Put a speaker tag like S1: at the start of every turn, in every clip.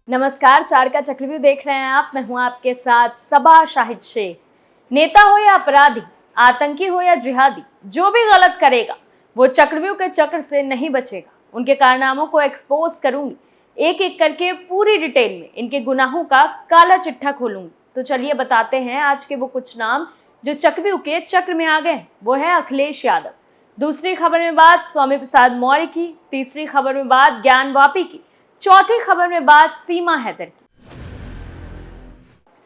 S1: नमस्कार, चार का चक्रव्यूह देख रहे हैं आप। मैं हूं आपके साथ सबा शाहिद शेख। नेता हो या अपराधी, आतंकी हो या जिहादी, जो भी गलत करेगा वो चक्रव्यूह के चक्र से नहीं बचेगा। उनके कारनामों को एक्सपोज करूंगी, एक एक करके पूरी डिटेल में इनके गुनाहों का काला चिट्ठा खोलूंगी। तो चलिए बताते हैं आज के वो कुछ नाम जो चक्रव्यूह के चक्र में आ गए। वो है अखिलेश यादव। दूसरी खबर में बात स्वामी प्रसाद मौर्य की, तीसरी खबर में बात ज्ञान वापी की, चौथी खबर में बात सीमा हैदर की।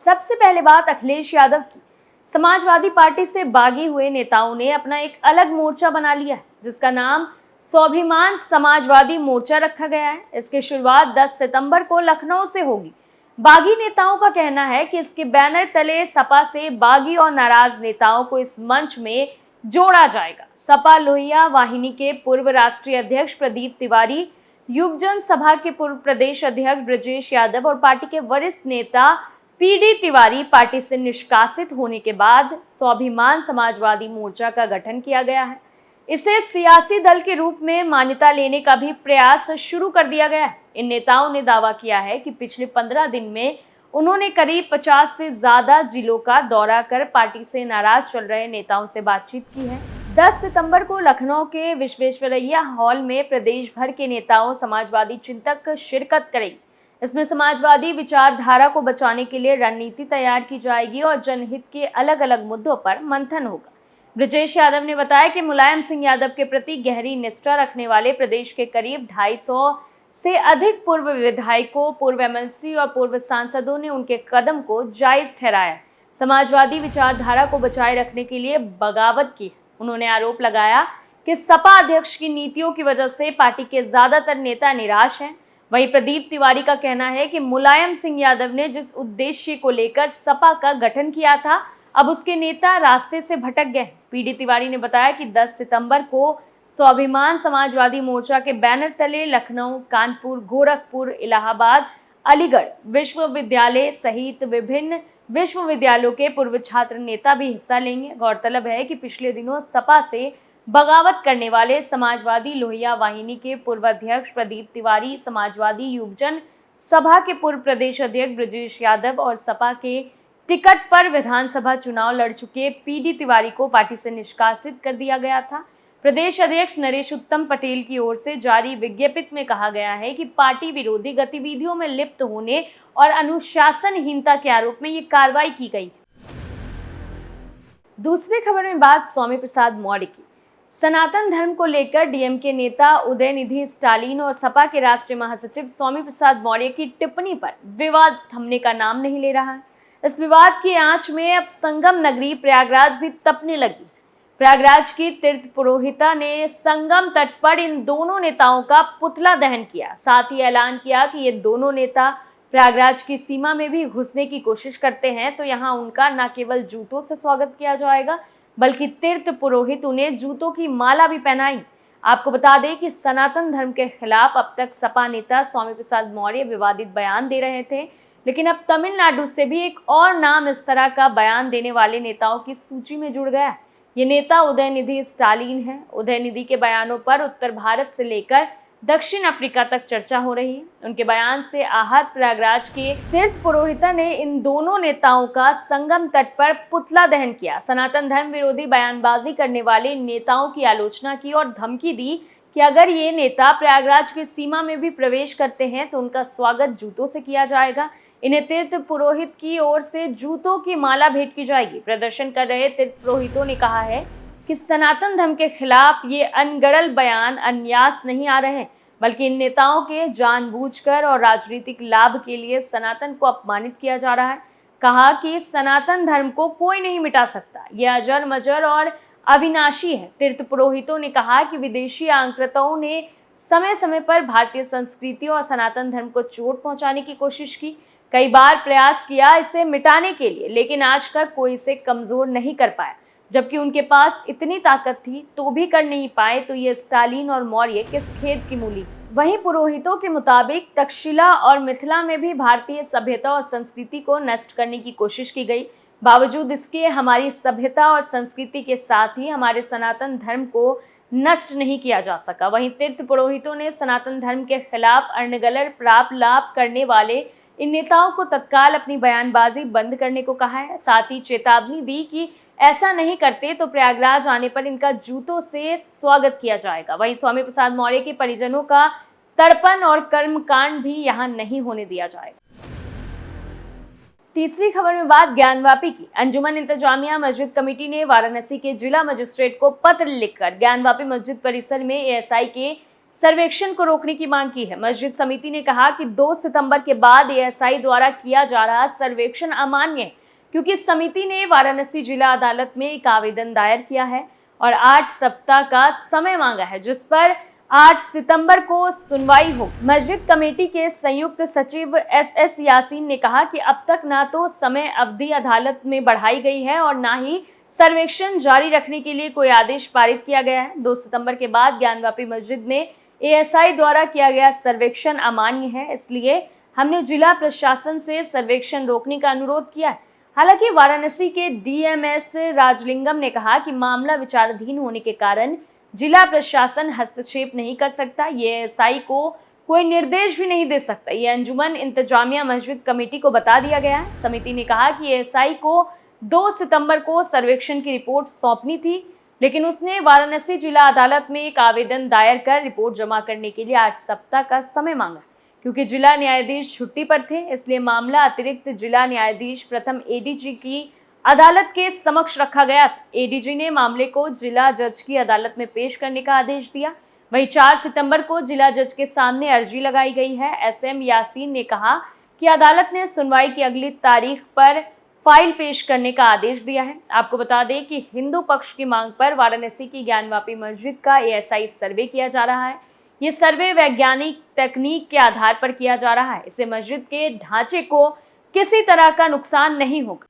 S1: सबसे पहले बात अखिलेश यादव की। समाजवादी पार्टी से बागी हुए नेताओं ने अपना एक अलग मोर्चा बना लिया है, जिसका नाम स्वाभिमान समाजवादी मोर्चा रखा गया है। इसकी शुरुआत 10 सितंबर को लखनऊ से होगी। बागी नेताओं का कहना है कि इसके बैनर तले सपा से बागी और नाराज नेताओं को इस मंच में जोड़ा जाएगा। सपा लोहिया वाहिनी के पूर्व राष्ट्रीय अध्यक्ष प्रदीप तिवारी, युवजन सभा के पूर्व प्रदेश अध्यक्ष ब्रजेश यादव और पार्टी के वरिष्ठ नेता पीडी तिवारी पार्टी से निष्कासित होने के बाद स्वाभिमान समाजवादी मोर्चा का गठन किया गया है। इसे सियासी दल के रूप में मान्यता लेने का भी प्रयास शुरू कर दिया गया है। इन नेताओं ने दावा किया है कि पिछले 15 दिन में उन्होंने करीब 50 से ज्यादा जिलों का दौरा कर पार्टी से नाराज चल रहे नेताओं से बातचीत की है। 10 सितंबर को लखनऊ के विश्वेश्वरैया हॉल में प्रदेश भर के नेताओं समाजवादी चिंतक शिरकत करेंगे। इसमें समाजवादी विचारधारा को बचाने के लिए रणनीति तैयार की जाएगी और जनहित के अलग अलग मुद्दों पर मंथन होगा। ब्रजेश यादव ने बताया कि मुलायम सिंह यादव के प्रति गहरी निष्ठा रखने वाले प्रदेश के करीब 250 से अधिक पूर्व विधायकों, पूर्व एमएलसी और पूर्व सांसदों ने उनके कदम को जायज ठहराया। समाजवादी विचारधारा को बचाए रखने के लिए बगावत की। उन्होंने आरोप लगाया कि सपा अध्यक्ष की नीतियों की वजह से पार्टी के ज्यादातर नेता निराश हैं। वहीं प्रदीप तिवारी का कहना है कि मुलायम सिंह यादव ने जिस उद्देश्य को लेकर सपा का गठन किया था, अब उसके नेता रास्ते से भटक गए। पीडी तिवारी ने बताया कि 10 सितंबर को स्वाभिमान समाजवादी मोर्चा के बैनर तले लखनऊ, कानपुर, गोरखपुर, इलाहाबाद, अलीगढ़ विश्वविद्यालय सहित विभिन्न विश्वविद्यालयों के पूर्व छात्र नेता भी हिस्सा लेंगे। गौरतलब है कि पिछले दिनों सपा से बगावत करने वाले समाजवादी लोहिया वाहिनी के पूर्व अध्यक्ष प्रदीप तिवारी, समाजवादी युवजन सभा के पूर्व प्रदेश अध्यक्ष ब्रजेश यादव और सपा के टिकट पर विधानसभा चुनाव लड़ चुके पीडी तिवारी को पार्टी से निष्कासित कर दिया गया था। प्रदेश अध्यक्ष नरेश उत्तम पटेल की ओर से जारी विज्ञप्ति में कहा गया है कि पार्टी विरोधी गतिविधियों में लिप्त होने और अनुशासनहीनता के आरोप में ये कार्रवाई की गई। दूसरी खबर में बात स्वामी प्रसाद मौर्य की। सनातन धर्म को लेकर डीएमके नेता उदयनिधि स्टालिन और सपा के राष्ट्रीय महासचिव स्वामी प्रसाद मौर्य की टिप्पणी पर विवाद थमने का नाम नहीं ले रहा है। इस विवाद की आंच में अब संगम नगरी प्रयागराज भी तपने लगी। प्रयागराज की तीर्थ पुरोहिता ने संगम तट पर इन दोनों नेताओं का पुतला दहन किया। साथ ही ऐलान किया कि ये दोनों नेता प्रयागराज की सीमा में भी घुसने की कोशिश करते हैं तो यहाँ उनका न केवल जूतों से स्वागत किया जाएगा, बल्कि तीर्थ पुरोहित उन्हें जूतों की माला भी पहनाई। आपको बता दें कि सनातन धर्म के खिलाफ अब तक सपा नेता स्वामी प्रसाद मौर्य विवादित बयान दे रहे थे, लेकिन अब तमिलनाडु से भी एक और नाम इस तरह का बयान देने वाले नेताओं की सूची में जुड़ गया। ये नेता उदयनिधि स्टालिन है। उदयनिधि के बयानों पर उत्तर भारत से लेकर दक्षिण अफ्रीका तक चर्चा हो रही है। उनके बयान से आहत प्रयागराज के तीर्थ पुरोहिता ने इन दोनों नेताओं का संगम तट पर पुतला दहन किया। सनातन धर्म विरोधी बयानबाजी करने वाले नेताओं की आलोचना की और धमकी दी कि अगर ये नेता प्रयागराज की सीमा में भी प्रवेश करते हैं तो उनका स्वागत जूतों से किया जाएगा। इन्हें तीर्थ पुरोहित की ओर से जूतों की माला भेंट की जाएगी। प्रदर्शन कर रहे तीर्थ पुरोहितों ने कहा है कि सनातन धर्म के खिलाफ ये अनगढ़ बयान अन्यास नहीं आ रहे, बल्कि इन नेताओं के जानबूझकर और राजनीतिक लाभ के लिए सनातन को अपमानित किया जा रहा है। कहा कि सनातन धर्म को कोई नहीं मिटा सकता, यह अजर मजर और अविनाशी है। तीर्थ पुरोहितों ने कहा कि विदेशी आक्रांताओं ने समय समय पर भारतीय संस्कृति और सनातन धर्म को चोट पहुंचाने की कोशिश की, कई बार प्रयास किया इसे मिटाने के लिए, लेकिन आज तक कोई इसे कमजोर नहीं कर पाया। जबकि उनके पास इतनी ताकत थी तो भी कर नहीं पाए, तो ये स्टालिन और मौर्य किस खेद की मूली। वहीं पुरोहितों के मुताबिक तक्षशिला और मिथिला में भी भारतीय सभ्यता और संस्कृति को नष्ट करने की कोशिश की गई। बावजूद इसके हमारी सभ्यता और संस्कृति के साथ ही हमारे सनातन धर्म को नष्ट नहीं किया जा सका। वहीं तीर्थ पुरोहितों ने सनातन धर्म के खिलाफ अर्णगलर प्राप्त लाभ करने वाले इन नेताओं को तत्काल अपनी बयानबाजी बंद करने को कहा है। साथ ही चेतावनी दी कि ऐसा नहीं करते तो प्रयागराज आने पर इनका जूतों से स्वागत किया जाएगा। वहीं स्वामी प्रसाद मौर्य के परिजनों का तर्पण और कर्मकांड भी यहां नहीं होने दिया जाएगा। तीसरी खबर में बात ज्ञानवापी की। अंजुमन इंतजामिया मस्जिद कमेटी ने वाराणसी के जिला मजिस्ट्रेट को पत्र लिखकर ज्ञानवापी मस्जिद परिसर में एएसआई के सर्वेक्षण को रोकने की मांग की है। मस्जिद समिति ने कहा कि 2 सितंबर के बाद एएसआई द्वारा किया जा रहा सर्वेक्षण अमान्य है, क्योंकि समिति ने वाराणसी जिला अदालत में एक आवेदन दायर किया है और 8 सप्ताह का समय मांगा है, जिस पर 8 सितंबर को सुनवाई हो। मस्जिद कमेटी के संयुक्त सचिव एसएस यासीन ने कहा कि अब तक ना तो समय अवधि अदालत में बढ़ाई गई है और ना ही सर्वेक्षण जारी रखने के लिए कोई आदेश पारित किया गया है। 2 सितंबर के बाद ज्ञानवापी मस्जिद में एएसआई द्वारा किया गया सर्वेक्षण अमान्य है, इसलिए हमने जिला प्रशासन से सर्वेक्षण रोकने का अनुरोध किया है। हालांकि वाराणसी के डीएमएस राजलिंगम ने कहा कि मामला विचाराधीन होने के कारण जिला प्रशासन हस्तक्षेप नहीं कर सकता, ये एएसआई को कोई निर्देश भी नहीं दे सकता। ये अंजुमन इंतजामिया मस्जिद कमेटी को बता दिया गया है। समिति ने कहा कि एएसआई को 2 सितंबर को सर्वेक्षण की रिपोर्ट सौंपनी थी, लेकिन उसने वाराणसी जिला अदालत में एक आवेदन दायर कर रिपोर्ट जमा करने के लिए 8 सप्ताह का समय मांगा। क्योंकि जिला न्यायाधीश छुट्टी पर थे, इसलिए मामला अतिरिक्त जिला न्यायाधीश प्रथम एडीजी की अदालत के समक्ष रखा गया। एडीजी ने मामले को जिला जज की अदालत में पेश करने का आदेश दिया। वहीं 4 सितंबर को जिला जज के सामने अर्जी लगाई गई है। एसएम यासीन ने कहा कि अदालत ने सुनवाई की अगली तारीख पर फाइल पेश करने का आदेश दिया है। आपको बता दें कि हिंदू पक्ष की मांग पर वाराणसी की ज्ञानवापी मस्जिद का एएसआई सर्वे किया जा रहा है। ये सर्वे वैज्ञानिक तकनीक के आधार पर किया जा रहा है। इससे मस्जिद के ढांचे को किसी तरह का नुकसान नहीं होगा।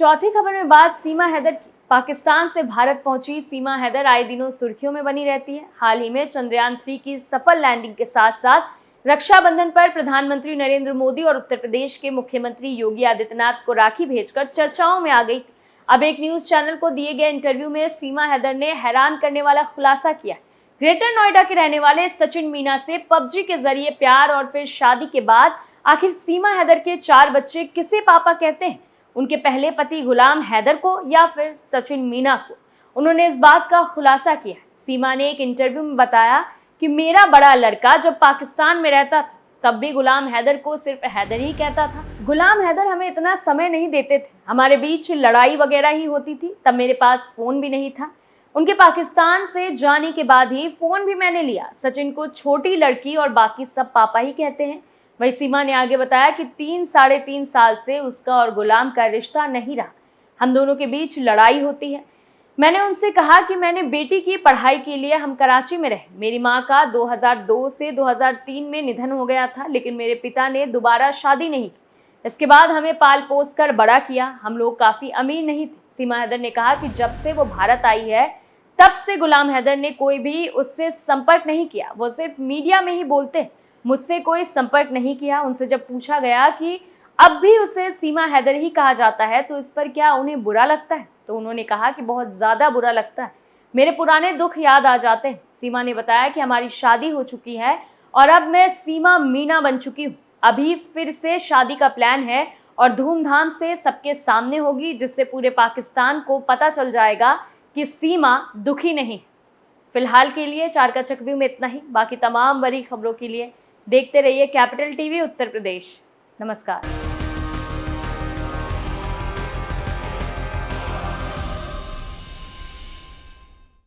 S1: चौथी खबर में बात सीमा हैदर की। पाकिस्तान से भारत पहुंची सीमा हैदर आए दिनों सुर्खियों में बनी रहती है। हाल ही में चंद्रयान 3 की सफल लैंडिंग के साथ साथ रक्षाबंधन पर प्रधानमंत्री नरेंद्र मोदी और उत्तर प्रदेश के मुख्यमंत्री योगी आदित्यनाथ को राखी भेजकर चर्चाओं में आ गई। अब एक न्यूज चैनल को दिए गए इंटरव्यू में सीमा हैदर ने हैरान करने वाला खुलासा किया। ग्रेटर नोएडा के रहने वाले सचिन मीना से पबजी के जरिए प्यार और फिर शादी के बाद आखिर सीमा हैदर के 4 बच्चे किसे पापा कहते हैं, उनके पहले पति गुलाम हैदर को या फिर सचिन मीना को। उन्होंने इस बात का खुलासा किया। सीमा ने एक इंटरव्यू में बताया कि मेरा बड़ा लड़का जब पाकिस्तान में रहता था तब भी गुलाम हैदर को सिर्फ हैदर ही कहता था। गुलाम हैदर हमें इतना समय नहीं देते थे, हमारे बीच लड़ाई वगैरह ही होती थी। तब मेरे पास फ़ोन भी नहीं था। उनके पाकिस्तान से जाने के बाद ही फ़ोन भी मैंने लिया। सचिन को छोटी लड़की और बाकी सब पापा ही कहते हैं। वही सीमा ने आगे बताया कि 3 3.5 साल से उसका और गुलाम का रिश्ता नहीं रहा। हम दोनों के बीच लड़ाई होती है। मैंने उनसे कहा कि मैंने बेटी की पढ़ाई के लिए हम कराची में रहे। मेरी माँ का 2002 से 2003 में निधन हो गया था, लेकिन मेरे पिता ने दोबारा शादी नहीं की। इसके बाद हमें पाल पोस कर बड़ा किया। हम लोग काफ़ी अमीर नहीं थे। सीमा हैदर ने कहा कि जब से वो भारत आई है तब से गुलाम हैदर ने कोई भी उससे संपर्क नहीं किया। वो सिर्फ मीडिया में ही बोलते, मुझसे कोई संपर्क नहीं किया। उनसे जब पूछा गया कि अब भी उसे सीमा हैदर ही कहा जाता है तो इस पर क्या उन्हें बुरा लगता है, तो उन्होंने कहा कि बहुत ज़्यादा बुरा लगता है, मेरे पुराने दुख याद आ जाते हैं। सीमा ने बताया कि हमारी शादी हो चुकी है और अब मैं सीमा मीना बन चुकी हूँ। अभी फिर से शादी का प्लान है और धूमधाम से सबके सामने होगी, जिससे पूरे पाकिस्तान को पता चल जाएगा कि सीमा दुखी नहीं। फिलहाल के लिए 4 का चकव्यू में इतना ही। बाकी तमाम बड़ी खबरों के लिए देखते रहिए कैपिटल टीवी उत्तर प्रदेश। नमस्कार।